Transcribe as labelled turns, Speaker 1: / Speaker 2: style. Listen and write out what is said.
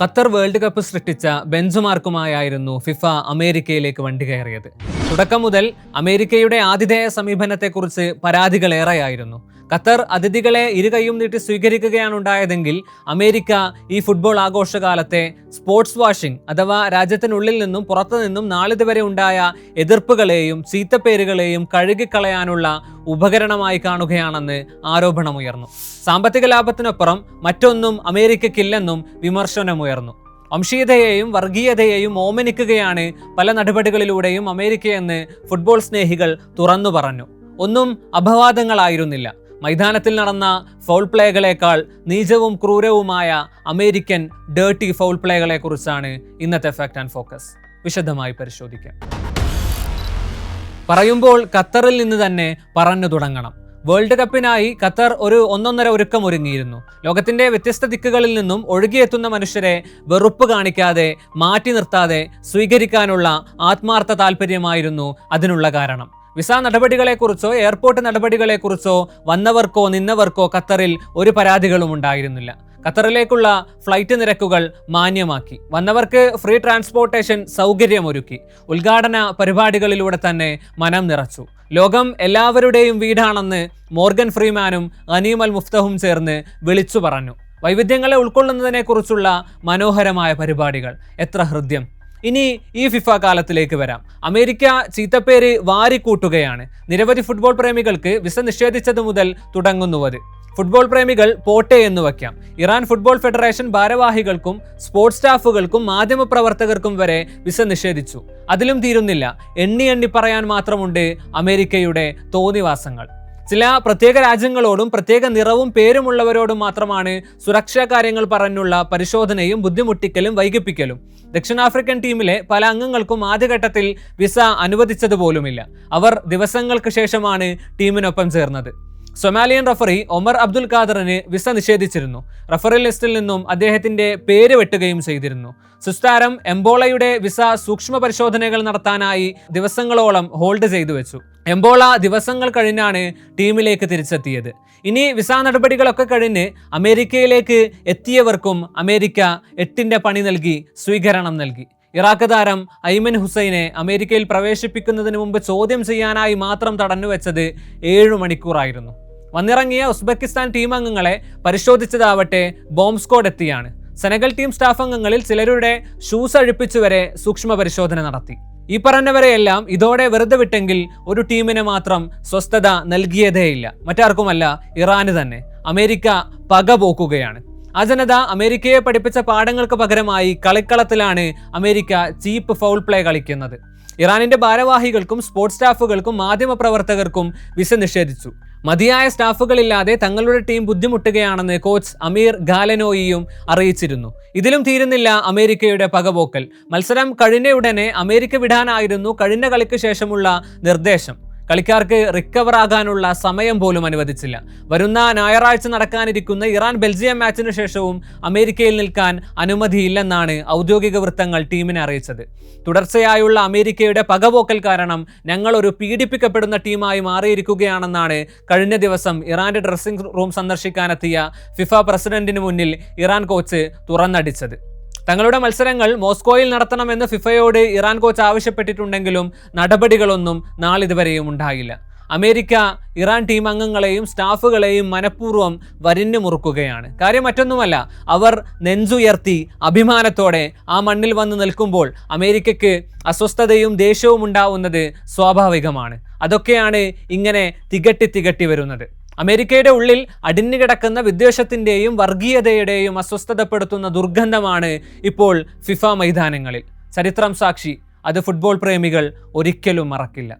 Speaker 1: Qatar world cup സൃഷ്ടിച്ച ബെഞ്ചുമാർക്കുമായായിരുന്നു FIFA അമേരിക്കയിലേക്ക് വണ്ടി കയറിയത്. തുടക്കം മുതൽ അമേരിക്കയുടെ ആതിഥേയ സമീപനത്തെക്കുറിച്ച് പരാതികളേറെയായിരുന്നു. ഖത്തർ അതിഥികളെ ഇരുകൈയും നീട്ടി സ്വീകരിക്കുകയാണ് ഉണ്ടായതെങ്കിൽ അമേരിക്ക ഈ ഫുട്ബോൾ ആഘോഷകാലത്തെ സ്പോർട്സ് വാഷിംഗ് അഥവാ രാജ്യത്തിനുള്ളിൽ നിന്നും പുറത്തു നിന്നും നാളിതുവരെ ഉണ്ടായ എതിർപ്പുകളെയും ചീത്തപ്പേരുകളെയും കഴുകിക്കളയാനുള്ള ഉപകരണമായി കാണുകയാണെന്ന് ആരോപണമുയർന്നു. സാമ്പത്തിക ലാഭത്തിനപ്പുറം മറ്റൊന്നും അമേരിക്കയ്ക്കില്ലെന്നും വിമർശനമുയർന്നു. വംശീയതയെയും വർഗീയതയെയും ഓമനിക്കുകയാണ് പല നടപടികളിലൂടെയും അമേരിക്കയെന്ന് ഫുട്ബോൾ സ്നേഹികൾ തുറന്നു പറഞ്ഞു. ഒന്നും അപവാദങ്ങളായിരുന്നില്ല. മൈതാനത്തിൽ നടന്ന ഫൗൾ പ്ലേകളേക്കാൾ നീചവും ക്രൂരവുമായ അമേരിക്കൻ ഡേർട്ടി ഫൗൾ പ്ലേകളെ കുറിച്ചാണ് ഇന്നത്തെ ഫാക്ട് ആൻഡ് ഫോക്കസ്. വിശദമായി പരിശോധിക്കാം. പറയുമ്പോൾ ഖത്തറിൽ നിന്ന് തന്നെ പറഞ്ഞു തുടങ്ങണം. വേൾഡ് കപ്പിനായി ഖത്തർ ഒരു ഒന്നൊന്നര ഒരുക്കം ഒരുങ്ങിയിരുന്നു. ലോകത്തിന്റെ വ്യത്യസ്ത ദിക്കുകളിൽ നിന്നും ഒഴുകിയെത്തുന്ന മനുഷ്യരെ വെറുപ്പ് കാണിക്കാതെ മാറ്റി നിർത്താതെ സ്വീകരിക്കാനുള്ള ആത്മാർത്ഥ താല്പര്യമായിരുന്നു അതിനുള്ള കാരണം. വിസ നടപടികളെക്കുറിച്ചോ എയർപോർട്ട് നടപടികളെക്കുറിച്ചോ വന്നവർക്കോ നിന്നവർക്കോ ഖത്തറിൽ ഒരു പരാതികളും ഉണ്ടായിരുന്നില്ല. ഖത്തറിലേക്കുള്ള ഫ്ലൈറ്റ് നിരക്കുകൾ മാന്യമാക്കി. വന്നവർക്ക് ഫ്രീ ട്രാൻസ്പോർട്ടേഷൻ സൗകര്യമൊരുക്കി. ഉദ്ഘാടന പരിപാടികളിലൂടെ തന്നെ മനം നിറച്ചു. ലോകം എല്ലാവരുടെയും വീടാണെന്ന് മോർഗൻ ഫ്രീമാനും അനീം അൽ മുഫ്തഹും ചേർന്ന് വിളിച്ചു പറഞ്ഞു. വൈവിധ്യങ്ങളെ ഉൾക്കൊള്ളുന്നതിനെക്കുറിച്ചുള്ള മനോഹരമായ പരിപാടികൾ. എത്ര ഹൃദ്യം. ഇനി ഈ ഫിഫ കാലത്തിലേക്ക് വരാം. അമേരിക്ക ചീത്തപ്പേര് വാരിക്കൂട്ടുകയാണ്. നിരവധി ഫുട്ബോൾ പ്രേമികൾക്ക് വിസ നിഷേധിച്ചത് മുതൽ തുടങ്ങുന്നുവത്. ഫുട്ബോൾ പ്രേമികൾ പോട്ടെ എന്ന് വയ്ക്കാം. ഇറാൻ ഫുട്ബോൾ ഫെഡറേഷൻ ഭാരവാഹികൾക്കും സ്പോർട്സ് സ്റ്റാഫുകൾക്കും മാധ്യമപ്രവർത്തകർക്കും വരെ വിസ നിഷേധിച്ചു. അതിലും തീരുന്നില്ല. എണ്ണി പറയാൻ മാത്രമുണ്ട് അമേരിക്കയുടെ തോന്നിവാസങ്ങൾ. ചില പ്രത്യേക രാജ്യങ്ങളോടും പ്രത്യേക നിറവും പേരുമുള്ളവരോടും മാത്രമാണ് സുരക്ഷാ കാര്യങ്ങൾ പറഞ്ഞുള്ള പരിശോധനയും ബുദ്ധിമുട്ടിക്കലും വൈകിപ്പിക്കലും. ദക്ഷിണാഫ്രിക്കൻ ടീമിലെ പല അംഗങ്ങൾക്കും ആദ്യഘട്ടത്തിൽ വിസ അനുവദിച്ചതുപോലുമില്ല. അവർ ദിവസങ്ങൾക്ക് ശേഷമാണ് ടീമിനൊപ്പം ചേർന്നത്. സൊമാലിയൻ റഫറി ഒമർ അബ്ദുൽ ഖാദറിന് വിസ നിഷേധിച്ചിരുന്നു. റഫറി ലിസ്റ്റിൽ നിന്നും അദ്ദേഹത്തിന്റെ പേര് വെട്ടുകയും ചെയ്തിരുന്നു. സുസ്താരം എംബോളയുടെ വിസ സൂക്ഷ്മ പരിശോധനകൾ നടത്താനായി ദിവസങ്ങളോളം ഹോൾഡ് ചെയ്തു വെച്ചു. എംബോള ദിവസങ്ങൾ കഴിഞ്ഞാണ് ടീമിലേക്ക് തിരിച്ചെത്തിയത്. ഇനി വിസ നടപടികളൊക്കെ കഴിഞ്ഞ് അമേരിക്കയിലേക്ക് എത്തിയവർക്കും അമേരിക്ക 8ന്റെ പണി നൽകി സ്വീകരണം നൽകി. ഇറാഖ് താരം ഐമൻ ഹുസൈനെ അമേരിക്കയിൽ പ്രവേശിപ്പിക്കുന്നതിന് മുമ്പ് ചോദ്യം ചെയ്യാനായി മാത്രം തടഞ്ഞുവെച്ചത് 7 മണിക്കൂറായിരുന്നു. വന്നിറങ്ങിയ ഉസ്ബെക്കിസ്ഥാൻ ടീം അംഗങ്ങളെ പരിശോധിച്ചതാവട്ടെ ബോംബ് സ്ക്വാഡ് എത്തിയാണ്. സെനഗൽ ടീം സ്റ്റാഫ് അംഗങ്ങളിൽ ചിലരുടെ ഷൂസ് അഴിപ്പിച്ചു വരെ സൂക്ഷ്മ പരിശോധന നടത്തി. ഈ പറഞ്ഞവരെയെല്ലാം ഇതോടെ വെറുതെ വിട്ടെങ്കിൽ ഒരു ടീമിനെ മാത്രം സ്വസ്ഥത നൽകിയതേയില്ല. മറ്റാർക്കുമല്ല, ഇറാന് തന്നെ. അമേരിക്ക പക പോക്കുകയാണ്. ആ ജനത അമേരിക്കയെ പഠിപ്പിച്ച പാഠങ്ങൾക്ക് പകരമായി കളിക്കളത്തിലാണ് അമേരിക്ക ചീപ്പ് ഫൗൾ പ്ലേ കളിക്കുന്നത്. ഇറാനിന്റെ ഭാരവാഹികൾക്കും സ്പോർട്സ് സ്റ്റാഫുകൾക്കും മാധ്യമപ്രവർത്തകർക്കും വിസ നിഷേധിച്ചു. മതിയായ സ്റ്റാഫുകളില്ലാതെ തങ്ങളുടെ ടീം ബുദ്ധിമുട്ടുകയാണെന്ന് കോച്ച് അമീർ ഗാലനോയിയും അറിയിച്ചിരുന്നു. ഇതിലും തീരുന്നില്ല അമേരിക്കയുടെ പകപോക്കൽ. മത്സരം കഴിഞ്ഞയുടനെ അമേരിക്ക വിടാനായിരുന്നു കഴിഞ്ഞ കളിക്ക് ശേഷമുള്ള നിർദ്ദേശം. കളിക്കാർക്ക് റിക്കവർ ആകാനുള്ള സമയം പോലും അനുവദിച്ചില്ല. വരുന്ന ഞായറാഴ്ച നടക്കാനിരിക്കുന്ന ഇറാൻ ബെൽജിയം മാച്ചിന് ശേഷവും അമേരിക്കയിൽ നിൽക്കാൻ അനുമതിയില്ലെന്നാണ് ഔദ്യോഗിക വൃത്തങ്ങൾ ടീമിനെ അറിയിച്ചത്. തുടർച്ചയായുള്ള അമേരിക്കയുടെ പകപോക്കൽ കാരണം ഞങ്ങൾ ഒരു പീഡിപ്പിക്കപ്പെടുന്ന ടീമായി മാറിയിരിക്കുകയാണെന്നാണ് കഴിഞ്ഞ ദിവസം ഇറാന്റെ ഡ്രസ്സിംഗ് റൂം സന്ദർശിക്കാനെത്തിയ ഫിഫ പ്രസിഡന്റിന് മുന്നിൽ ഇറാൻ കോച്ച് തുറന്നടിച്ചത്. തങ്ങളുടെ മത്സരങ്ങൾ മോസ്കോയിൽ നടത്തണമെന്ന് ഫിഫയോട് ഇറാൻ കോച്ച് ആവശ്യപ്പെട്ടിട്ടുണ്ടെങ്കിലും നടപടികളൊന്നും നാളിതുവരെയും ഉണ്ടായില്ല. അമേരിക്ക ഇറാൻ ടീം അംഗങ്ങളെയും സ്റ്റാഫുകളെയും മനഃപൂർവ്വം വരിഞ്ഞു മുറുക്കുകയാണ്. കാര്യം മറ്റൊന്നുമല്ല, അവർ നെഞ്ചുയർത്തി അഭിമാനത്തോടെ ആ മണ്ണിൽ വന്ന് നിൽക്കുമ്പോൾ അമേരിക്കയ്ക്ക് അസ്വസ്ഥതയും ദേഷ്യവും ഉണ്ടാവുന്നത് സ്വാഭാവികമാണ്. അതൊക്കെയാണ് ഇങ്ങനെ തികട്ടി വരുന്നത്. അമേരിക്കയുടെ ഉള്ളിൽ അടിഞ്ഞുകിടക്കുന്ന വിദ്വേഷത്തിന്റെയും വർഗീയതയുടെയും അസ്വസ്ഥതപ്പെടുത്തുന്ന ദുർഗന്ധമാണ് ഇപ്പോൾ ഫിഫ മൈതാനങ്ങളിൽ. ചരിത്രം സാക്ഷി. അത് ഫുട്ബോൾ പ്രേമികൾ ഒരിക്കലും മറക്കില്ല.